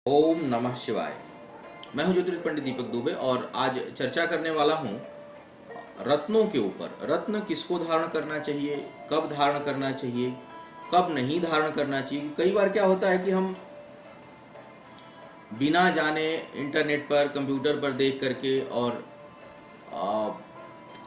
ओम नमः शिवाय। मैं हूं ज्योतिष पंडित दीपक दुबे और आज चर्चा करने वाला हूं रत्नों के ऊपर। रत्न किसको धारण करना चाहिए, कब धारण करना चाहिए, कब नहीं धारण करना चाहिए। कई बार क्या होता है कि हम बिना जाने इंटरनेट पर कंप्यूटर पर देख करके, और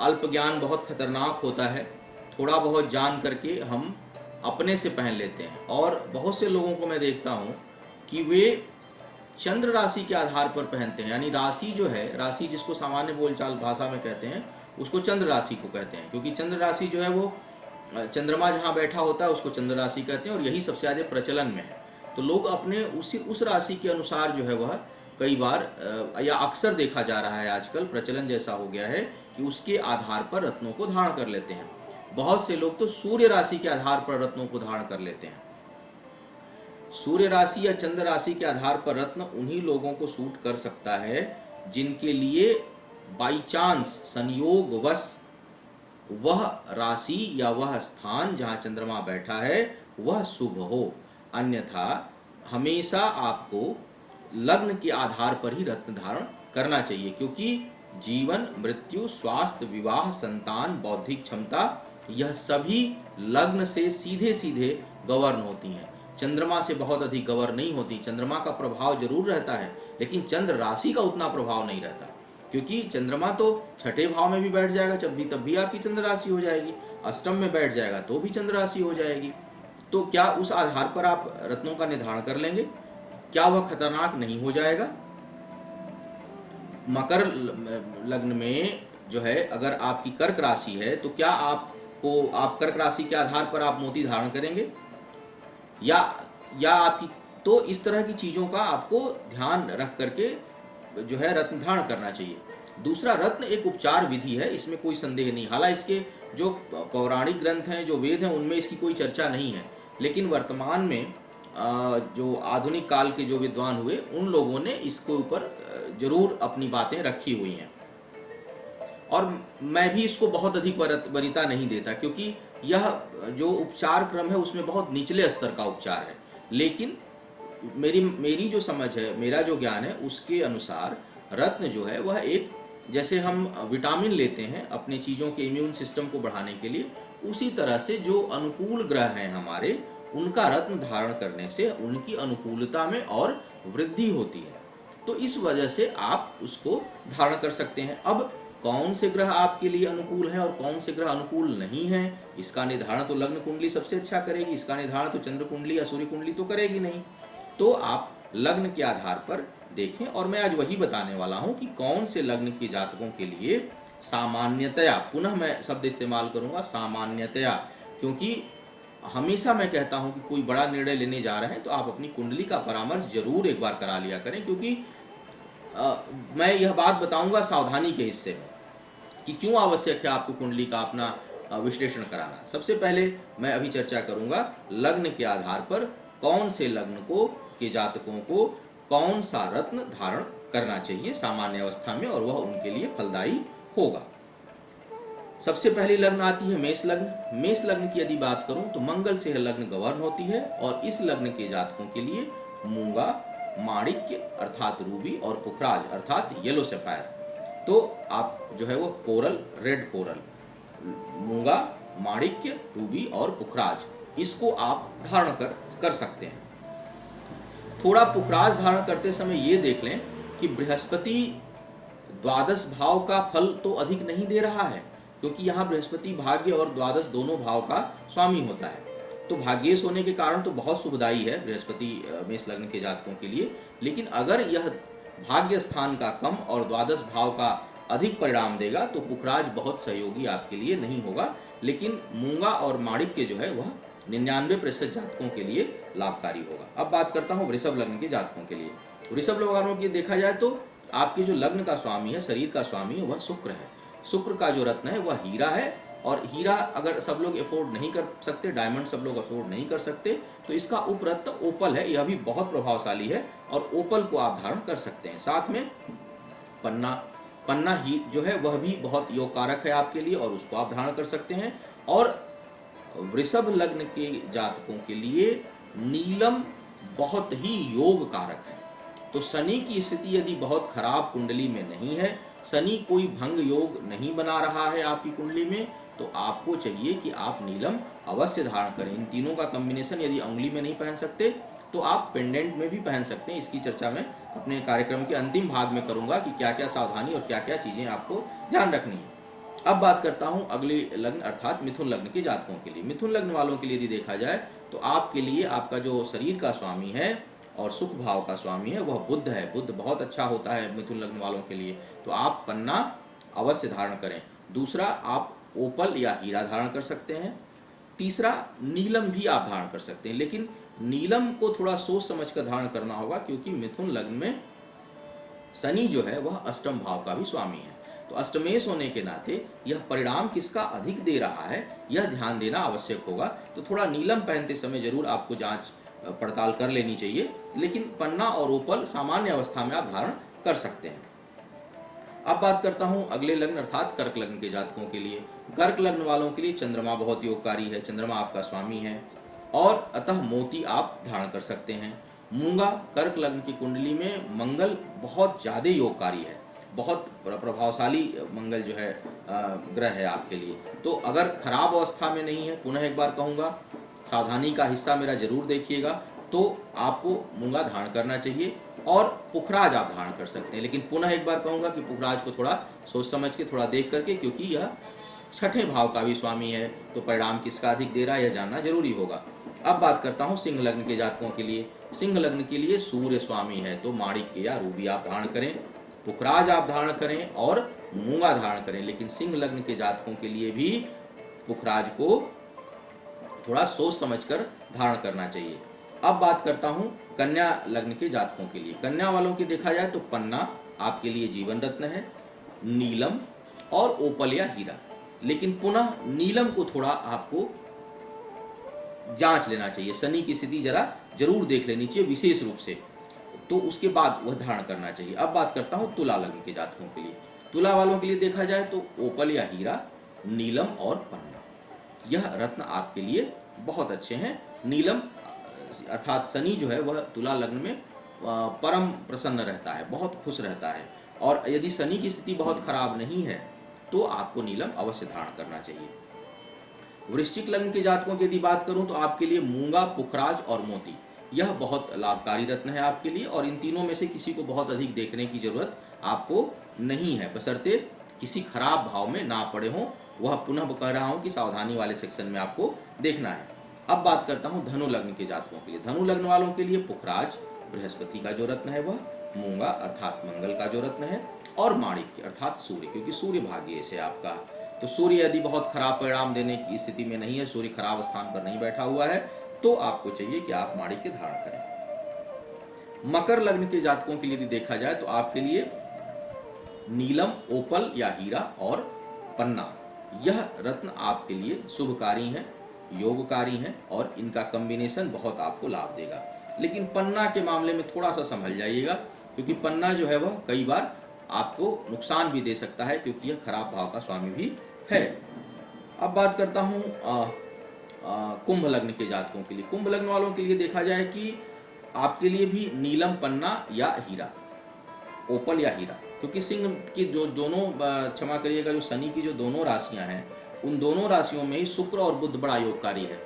अल्प ज्ञान बहुत खतरनाक होता है, थोड़ा बहुत जान करके हम अपने से पहन लेते हैं। और बहुत से लोगों को मैं देखता हूं कि वे चंद्र राशि के आधार पर पहनते हैं। यानी राशि जो है, राशि जिसको सामान्य बोलचाल भाषा में कहते हैं, उसको चंद्र राशि को कहते हैं। क्योंकि चंद्र राशि जो है वो चंद्रमा जहाँ बैठा होता है उसको चंद्र राशि कहते हैं, और यही सबसे ज़्यादा प्रचलन में है। तो लोग अपने उस राशि के अनुसार जो है वह कई बार या अक्सर देखा जा रहा है, आजकल प्रचलन जैसा हो गया है कि उसके आधार पर रत्नों को धारण कर लेते हैं। बहुत से लोग तो सूर्य राशि के आधार पर रत्नों को धारण कर लेते हैं। सूर्य राशि या चंद्र राशि के आधार पर रत्न उन्हीं लोगों को सूट कर सकता है जिनके लिए बाई चांस संयोगवश वह राशि या वह स्थान जहां चंद्रमा बैठा है वह शुभ हो। अन्यथा हमेशा आपको लग्न के आधार पर ही रत्न धारण करना चाहिए, क्योंकि जीवन, मृत्यु, स्वास्थ्य, विवाह, संतान, बौद्धिक क्षमता, यह सभी लग्न से सीधे सीधे गवर्न होती हैं। चंद्रमा से बहुत अधिक गवर्न नहीं होती। चंद्रमा का प्रभाव जरूर रहता है, लेकिन चंद्र राशि का उतना प्रभाव नहीं रहता, क्योंकि चंद्रमा तो छठे भाव में भी बैठ जाएगा तब भी आपकी चंद्र राशि हो जाएगी, अष्टम में बैठ जाएगा तो भी चंद्र राशि हो जाएगी। तो क्या उस आधार पर आप रत्नों का निर्धारण कर लेंगे? क्या वह खतरनाक नहीं हो जाएगा? मकर लग्न में जो है, अगर आपकी कर्क राशि है तो क्या आप कर्क राशि के आधार पर आप मोती धारण करेंगे या आपकी? तो इस तरह की चीजों का आपको ध्यान रख करके जो है रत्न धारण करना चाहिए। दूसरा, रत्न एक उपचार विधि है, इसमें कोई संदेह नहीं। हालांकि इसके जो पौराणिक ग्रंथ हैं, जो वेद हैं, उनमें इसकी कोई चर्चा नहीं है, लेकिन वर्तमान में जो आधुनिक काल के जो विद्वान हुए उन लोगों ने इसके ऊपर जरूर अपनी बातें रखी हुई हैं। और मैं भी इसको बहुत अधिक वरीयता नहीं देता, क्योंकि यह जो उपचार क्रम है उसमें बहुत निचले स्तर का उपचार है। लेकिन मेरी जो समझ है, मेरा जो ज्ञान है, उसके अनुसार रत्न जो है वह एक, जैसे हम विटामिन लेते हैं अपने चीज़ों के इम्यून सिस्टम को बढ़ाने के लिए, उसी तरह से जो अनुकूल ग्रह हैं हमारे, उनका रत्न धारण करने से उनकी अनुकूलता में और वृद्धि होती है। तो इस वजह से आप उसको धारण कर सकते हैं। अब कौन से ग्रह आपके लिए अनुकूल हैं और कौन से ग्रह अनुकूल नहीं हैं, इसका निर्धारण तो लग्न कुंडली सबसे अच्छा करेगी। इसका निर्धारण तो चंद्र कुंडली या सूर्य कुंडली तो करेगी नहीं। तो आप लग्न के आधार पर देखें, और मैं आज वही बताने वाला हूं कि कौन से लग्न के जातकों के लिए सामान्यतया, पुनः मैं शब्द इस्तेमाल करूंगा सामान्यतया, क्योंकि हमेशा मैं कहता हूं कि कोई बड़ा निर्णय लेने जा रहे हैं तो आप अपनी कुंडली का परामर्श जरूर एक बार करा लिया करें। क्योंकि मैं यह बात बताऊंगा सावधानी के हिस्से में कि क्यों आवश्यक है आपको कुंडली का अपना विश्लेषण कराना। सबसे पहले मैं अभी चर्चा करूंगा लग्न के आधार पर कौन से लग्न के जातकों को कौन सा रत्न धारण करना चाहिए सामान्य अवस्था में, और वह उनके लिए फलदायी होगा। सबसे पहली लग्न आती है मेष लग्न। मेष लग्न की यदि बात करूं तो मंगल से लग्न गवर्न होती है, और इस लग्न के जातकों के लिए मूंगा, माणिक्य अर्थात रूबी और पुखराज अर्थात येलो सफायर, तो आप जो है वो कोरल, रेड कोरल, मूंगा, माणिक्य, रूबी और पुखराज, इसको आप धारण कर सकते हैं। थोड़ा पुखराज धारण करते समय ये देख लें कि बृहस्पति द्वादश भाव का फल तो अधिक नहीं दे रहा है, क्योंकि यहाँ बृहस्पति भाग्य और द्वादश दोनों भाव का स्वामी होता है। तो भाग्येश होने के कारण तो बहुत शुभदायी है बृहस्पति मेष लग्न के जातकों के लिए। लेकिन अगर यह भाग्य स्थान का कम और द्वादश भाव का अधिक परिणाम देगा तो पुखराज बहुत सहयोगी आपके लिए नहीं होगा। लेकिन मूंगा और माणिक्य जो है वह 99% जातकों के लिए लाभकारी होगा। अब बात करता हूँ वृषभ लग्न के जातकों के लिए। वृषभ लग्न की देखा जाए तो आपके जो लग्न का स्वामी है, शरीर का स्वामी है, वह शुक्र है। शुक्र का जो रत्न है वह हीरा है, और हीरा अगर सब लोग अफोर्ड नहीं कर सकते, डायमंड सब लोग अफोर्ड नहीं कर सकते, तो इसका उपरत्न ओपल है, यह भी बहुत प्रभावशाली है, और ओपल को आप धारण कर सकते हैं। साथ में पन्ना ही जो है वह भी बहुत योग कारक है आपके लिए, और उसको आप धारण कर सकते हैं। और वृषभ लग्न के जातकों के लिए नीलम बहुत ही योग कारक है। तो शनि की स्थिति यदि बहुत खराब कुंडली में नहीं है, शनि कोई भंग योग नहीं बना रहा है आपकी कुंडली में, तो आपको चाहिए कि आप नीलम अवश्य धारण करें। इन तीनों का कॉम्बिनेशन यदि अंगुली में नहीं पहन सकते तो आप पेंडेंट में भी पहन सकते हैं। इसकी चर्चा मैं अपने कार्यक्रम के अंतिम भाग में करूंगा कि क्या क्या सावधानी और क्या क्या चीज़ें आपको ध्यान रखनी है। अब बात करता हूं अगले लग्न अर्थात मिथुन लग्न के जातकों के लिए। मिथुन लग्न वालों के लिए यदि देखा जाए तो आपके लिए आपका जो शरीर का स्वामी है और सुख भाव का स्वामी है वह बुध है। बुध बहुत अच्छा होता है मिथुन लग्न वालों के लिए, तो आप पन्ना अवश्य धारण करें। दूसरा, आप ओपल या हीरा धारण कर सकते हैं। तीसरा, नीलम भी आप धारण कर सकते हैं, लेकिन नीलम को थोड़ा सोच समझ कर धारण करना होगा, क्योंकि मिथुन लग्न में शनि जो है वह अष्टम भाव का भी स्वामी है। तो अष्टमेश होने के नाते यह परिणाम किसका अधिक दे रहा है यह ध्यान देना आवश्यक होगा। तो थोड़ा नीलम पहनते समय जरूर आपको जांच पड़ताल कर लेनी चाहिए, लेकिन पन्ना और ओपल सामान्य अवस्था में आप धारण कर सकते हैं। अब बात करता हूं अगले लग्न अर्थात कर्क लग्न के जातकों के लिए। कर्क लग्न वालों के लिए चंद्रमा बहुत योगकारी है, चंद्रमा आपका स्वामी है, और अतः मोती आप धारण कर सकते हैं। मूंगा कर्क लग्न की कुंडली में मंगल बहुत ज्यादा योगकारी है, बहुत प्रभावशाली मंगल जो है ग्रह है आपके लिए। तो अगर खराब अवस्था में नहीं है, पुनः एक बार कहूँगा सावधानी का हिस्सा मेरा जरूर देखिएगा, तो आपको मूंगा धारण करना चाहिए। और पुखराज आप धारण कर सकते हैं, लेकिन पुनः एक बार कहूँगा कि पुखराज को थोड़ा सोच समझ के थोड़ा देख करके, क्योंकि यह छठे भाव का भी स्वामी है, तो परिणाम किसका अधिक दे रहा है यह जानना जरूरी होगा। अब बात करता हूँ सिंह लग्न के जातकों के लिए। सिंह लग्न के लिए सूर्य स्वामी है, तो माणिक्य या रूबी आप धारण करें, पुखराज आप धारण करें और मूंगा धारण करें, लेकिन सिंह लग्न के जातकों के लिए भी पुखराज को थोड़ा सोच समझकर धारण करना चाहिए। अब बात करता हूं कन्या लग्न के जातकों के लिए। कन्या वालों की देखा जाए तो पन्ना आपके लिए जीवन रत्न है, नीलम और ओपल या हीरा, लेकिन पुनः नीलम को थोड़ा आपको जांच लेना चाहिए। शनि की स्थिति जरा जरूर देख लेनी चाहिए विशेष रूप से, तो उसके बाद वह धारण करना चाहिए। अब बात करता हूं तुला लग्न के जातकों के लिए। तुला वालों के लिए देखा जाए तो ओपल या हीरा, नीलम और पन्ना, यह रत्न आपके लिए बहुत अच्छे हैं। नीलम अर्थात शनि जो है वह तुला लग्न में परम प्रसन्न रहता है, बहुत खुश रहता है, और यदि शनि की स्थिति बहुत खराब नहीं है तो आपको नीलम अवश्य धारण करना चाहिए। वृश्चिक लग्न के जातकों की यदि बात करूं तो आपके लिए मूंगा, पुखराज और मोती यह बहुत लाभकारी रत्न है आपके लिए, और इन तीनों में से किसी को बहुत अधिक देखने की जरूरत आपको नहीं है, बशर्ते किसी खराब भाव में ना पड़े हों। वह पुनः कह रहा हूं कि सावधानी वाले सेक्शन में आपको देखना है। अब बात करता हूं धनु लग्न के जातकों के लिए। धनु लग्न वालों के लिए पुखराज बृहस्पति का जो रत्न है वह, मूंगा अर्थात मंगल का जो रत्न है, और माणिक्य अर्थात सूर्य, क्योंकि सूर्य भाग्य से आपका। तो सूर्य यदि बहुत खराब परिणाम देने की स्थिति में नहीं है, सूर्य खराब स्थान पर नहीं बैठा हुआ है, तो आपको चाहिए कि आप माणिक्य धारण करें। मकर लग्न के जातकों के लिए यदि देखा जाए तो आपके लिए नीलम, ओपल या हीरा और पन्ना, यह रत्न आपके लिए शुभकारी हैं, योगकारी हैं, और इनका कॉम्बिनेशन बहुत आपको लाभ देगा। लेकिन पन्ना के मामले में थोड़ा सा संभल जाइएगा, क्योंकि पन्ना जो है वह कई बार आपको नुकसान भी दे सकता है, क्योंकि यह खराब भाव का स्वामी भी है। अब बात करता हूँ कुंभ लग्न के जातकों के लिए। कुंभ लग्न वालों के लिए देखा जाए कि आपके लिए भी नीलम, पन्ना या हीरा, ओपल या हीरा, क्योंकि सिंह की जो दोनों क्षमा करिएगा जो शनि की जो दोनों राशियां हैं, उन दोनों राशियों में ही शुक्र और बुध बड़ा योगकारी है,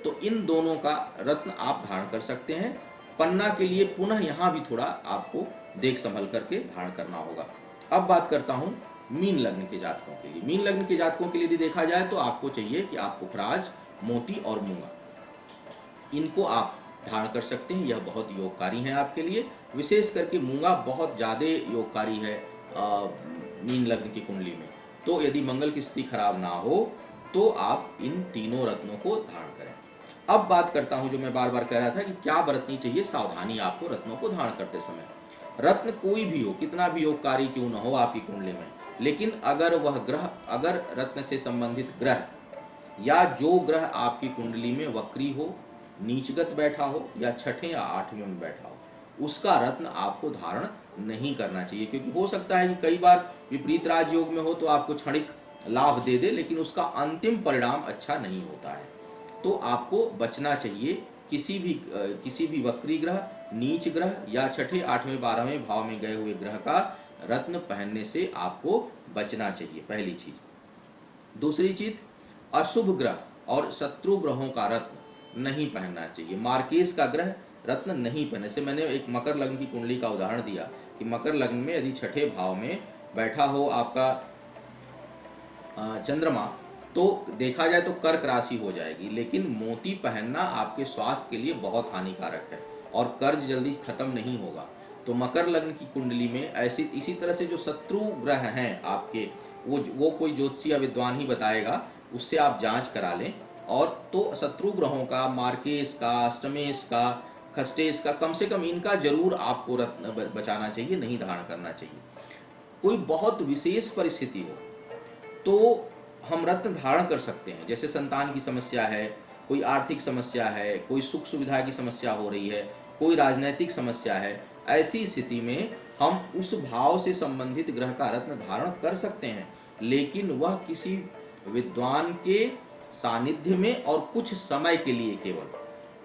तो इन दोनों का रत्न आप धारण कर सकते हैं। पन्ना के लिए पुनः यहाँ भी थोड़ा आपको देख संभल करके धारण करना होगा। अब बात करता हूँ मीन लग्न के जातकों के लिए। मीन लग्न के जातकों के लिए यदि देखा जाए तो आपको चाहिए कि आप पुखराज, मोती और मूंगा, इनको आप धारण कर सकते हैं, यह बहुत योगकारी है आपके लिए। विशेष करके मूंगा बहुत ज़्यादा योगकारी है मीन लग्न की कुंडली में, तो यदि मंगल की स्थिति खराब ना हो तो आप इन तीनों रत्नों को धारण करें। अब बात करता हूं जो मैं बार बार कह रहा था कि क्या बरतनी चाहिए सावधानी आपको रत्नों को धारण करते समय। रत्न कोई भी हो, कितना भी योगकारी क्यों न हो आपकी कुंडली में, लेकिन अगर वह ग्रह, अगर रत्न से संबंधित ग्रह या जो ग्रह आपकी कुंडली में वक्री हो, नीचगत बैठा हो या छठे या आठवें में बैठा हो, उसका रत्न आपको धारण नहीं करना चाहिए, क्योंकि हो सकता है कि कई बार विपरीत राजयोग में हो तो आपको क्षणिक लाभ दे दे, लेकिन उसका अंतिम परिणाम अच्छा नहीं होता है। तो आपको बचना चाहिए किसी भी वक्री ग्रह, नीच ग्रह या छठे, 8वें, 12वें भाव में गए हुए ग्रह का रत्न पहनने से आपको बचना चाहिए, पहली चीज। दूसरी चीज, अशुभ ग्रह और शत्रु ग्रहों का रत्न नहीं पहनना चाहिए। मार्केस का ग्रह रत्न नहीं पहने से, मैंने एक मकर लग्न की कुंडली का उदाहरण दिया कि मकर लग्न में यदि छठे भाव में बैठा हो आपका चंद्रमा, तो देखा जाए तो कर्क राशि हो जाएगी, लेकिन मोती पहनना आपके स्वास्थ्य के लिए बहुत हानिकारक है और कर्ज जल्दी खत्म नहीं होगा। तो मकर लग्न की कुंडली में ऐसी इसी तरह से जो शत्रु ग्रह हैं आपके, वो कोई ज्योतिषी या विद्वान ही बताएगा, उससे आप जांच करा लें। और तो शत्रु ग्रहों का, मार्केस का, अष्टमेश का, खष्टेश का, कम से कम इनका जरूर आपको रत्न बचाना चाहिए, नहीं धारण करना चाहिए। कोई बहुत विशेष परिस्थिति हो तो हम रत्न धारण कर सकते हैं, जैसे संतान की समस्या है, कोई आर्थिक समस्या है, कोई सुख सुविधा की समस्या हो रही है, कोई राजनैतिक समस्या है, ऐसी स्थिति में हम उस भाव से संबंधित ग्रह का रत्न धारण कर सकते हैं, लेकिन वह किसी विद्वान के सानिध्य में और कुछ समय के लिए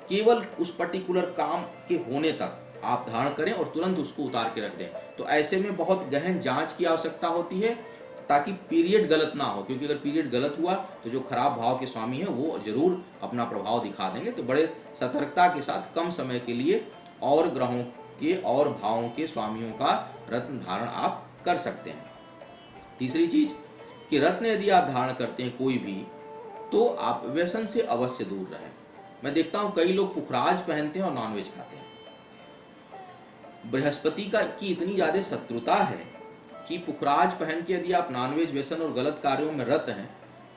केवल उस पर्टिकुलर काम के होने तक आप धारण करें और तुरंत उसको उतार के रख दें। तो ऐसे में बहुत गहन जांच की आवश्यकता होती है ताकि पीरियड गलत ना हो, क्योंकि अगर पीरियड गलत हुआ तो जो खराब भाव के स्वामी हैं वो जरूर अपना प्रभाव दिखा देंगे। तो बड़े सतर्कता के साथ कम समय के लिए और ग्रहों के और भावों के स्वामियों का रत्न धारण आप कर सकते हैं। तीसरी चीज कि रत्न यदि आप धारण करते हैं कोई भी, तो आप व्यसन से अवश्य दूर रहें। मैं देखता हूं कई लोग पुखराज पहनते हैं और नॉनवेज खाते हैं। बृहस्पति की इतनी ज्यादा शत्रुता है कि पुखराज पहन के यदि आप नॉनवेज, व्यसन और गलत कार्यों में रत हैं,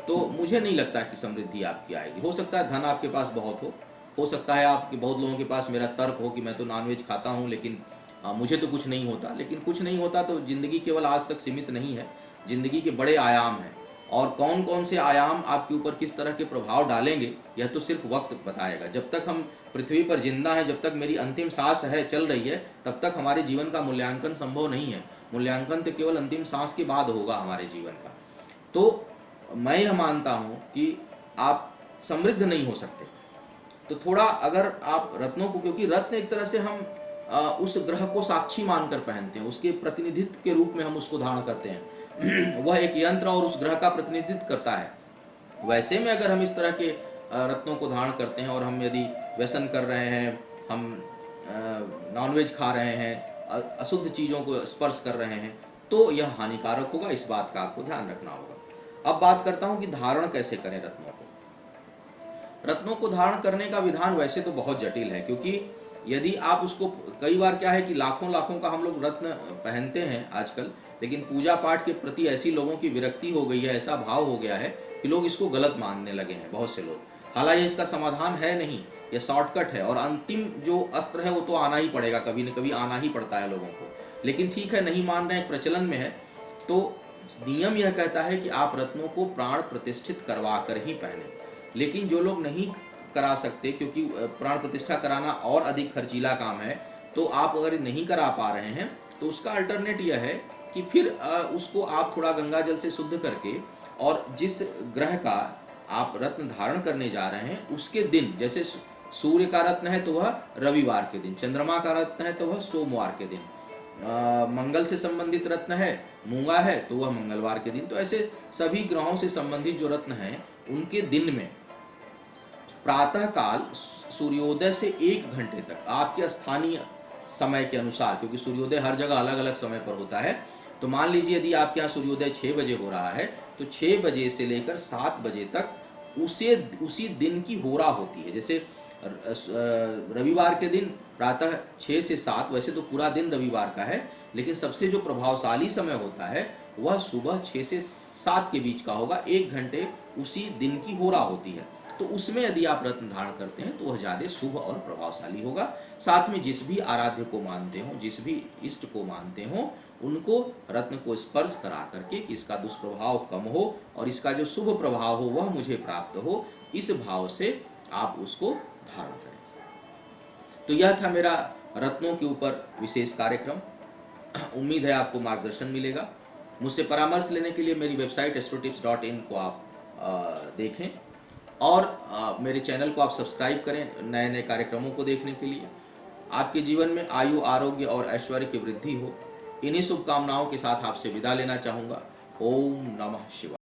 तो मुझे नहीं लगता कि समृद्धि आपकी आएगी। हो सकता है धन आपके पास बहुत हो सकता है आपके बहुत लोगों के पास मेरा तर्क हो कि मैं तो नॉनवेज खाता हूं लेकिन मुझे तो कुछ नहीं होता। लेकिन कुछ नहीं होता तो जिंदगी केवल आज तक सीमित नहीं है, जिंदगी के बड़े आयाम हैं, और कौन कौन से आयाम आपके ऊपर किस तरह के प्रभाव डालेंगे यह तो सिर्फ वक्त बताएगा। जब तक हम पृथ्वी पर जिंदा हैं, जब तक मेरी अंतिम सांस है, चल रही है, तब तक हमारे जीवन का मूल्यांकन संभव नहीं है। मूल्यांकन तो केवल अंतिम सांस के बाद होगा हमारे जीवन का। तो मैं यह मानता हूं कि आप समृद्ध नहीं हो सकते, तो थोड़ा अगर आप रत्नों को, क्योंकि रत्न एक तरह से हम उस ग्रह को साक्षी मानकर पहनते हैं, उसके प्रतिनिधित्व के रूप में हम उसको धारण करते हैं। वह एक यंत्र और उस ग्रह का प्रतिनिधित्व करता है। वैसे में अगर हम इस तरह के रत्नों को धारण करते हैं और हम यदि व्यसन कर रहे हैं, हम नॉनवेज खा रहे हैं, अशुद्ध चीज़ों को स्पर्श कर रहे हैं, तो यह हानिकारक होगा। इस बात का आपको ध्यान रखना होगा। अब बात करता हूं कि धारण कैसे करें रत्नों को। रत्नों को धारण करने का विधान वैसे तो बहुत जटिल है, क्योंकि यदि आप उसको, कई बार क्या है कि लाखों लाखों का हम लोग रत्न पहनते हैं आजकल, लेकिन पूजा पाठ के प्रति ऐसी लोगों की विरक्ति हो गई है, ऐसा भाव हो गया है कि लोग इसको गलत मानने लगे हैं, बहुत से लोग। हालांकि इसका समाधान है नहीं, यह शॉर्टकट है, और अंतिम जो अस्त्र है वो तो आना ही पड़ेगा, कभी न कभी आना ही पड़ता है लोगों को। लेकिन ठीक है, नहीं मान रहे हैं, प्रचलन में है, तो नियम यह कहता है कि आप रत्नों को प्राण प्रतिष्ठित करवा कर ही पहने। लेकिन जो लोग नहीं करा सकते, क्योंकि प्राण प्रतिष्ठा कराना और अधिक खर्चीला काम है, तो आप अगर नहीं करा पा रहे हैं तो उसका अल्टरनेट यह है कि फिर उसको आप थोड़ा गंगा जल से शुद्ध करके, और जिस ग्रह का आप रत्न धारण करने जा रहे हैं उसके दिन, जैसे सूर्य का रत्न है तो वह रविवार के दिन, चंद्रमा का रत्न है तो वह सोमवार के दिन, मंगल से संबंधित रत्न है, मूंगा है तो वह मंगलवार के दिन। तो ऐसे सभी ग्रहों से संबंधित जो रत्न हैं उनके दिन में प्रातः काल सूर्योदय से 1 घंटे तक आपके स्थानीय समय के अनुसार, क्योंकि सूर्योदय हर जगह अलग अलग समय पर होता है, तो मान लीजिए यदि आपके यहाँ सूर्योदय 6 बजे हो रहा है तो 6 बजे से लेकर 7 बजे तक उसी दिन की होरा होती है। जैसे रविवार के दिन प्रातः 6 से 7, वैसे तो पूरा दिन रविवार का है, लेकिन सबसे जो प्रभावशाली समय होता है वह सुबह 6 से 7 के बीच का होगा। 1 घंटे उसी दिन की होरा होती है, तो उसमें यदि आप रत्न धारण करते हैं तो वह ज़्यादा शुभ और प्रभावशाली होगा। साथ में जिस भी आराध्य को मानते हो, जिस भी इष्ट को मानते हो, उनको रत्न को स्पर्श करा करके कि इसका दुष्प्रभाव कम हो और इसका जो शुभ प्रभाव हो वह मुझे प्राप्त हो, इस भाव से आप उसको धारण करें। तो यह था मेरा रत्नों के ऊपर विशेष कार्यक्रम। उम्मीद है आपको मार्गदर्शन मिलेगा। मुझसे परामर्श लेने के लिए मेरी वेबसाइट astrotips.in को आप देखें। और मेरे चैनल को आप सब्सक्राइब करें नए नए कार्यक्रमों को देखने के लिए। आपके जीवन में आयु, आरोग्य और ऐश्वर्य की वृद्धि हो। इन्हीं शुभकामनाओं के साथ आपसे विदा लेना चाहूँगा। ओम नमः शिवाय।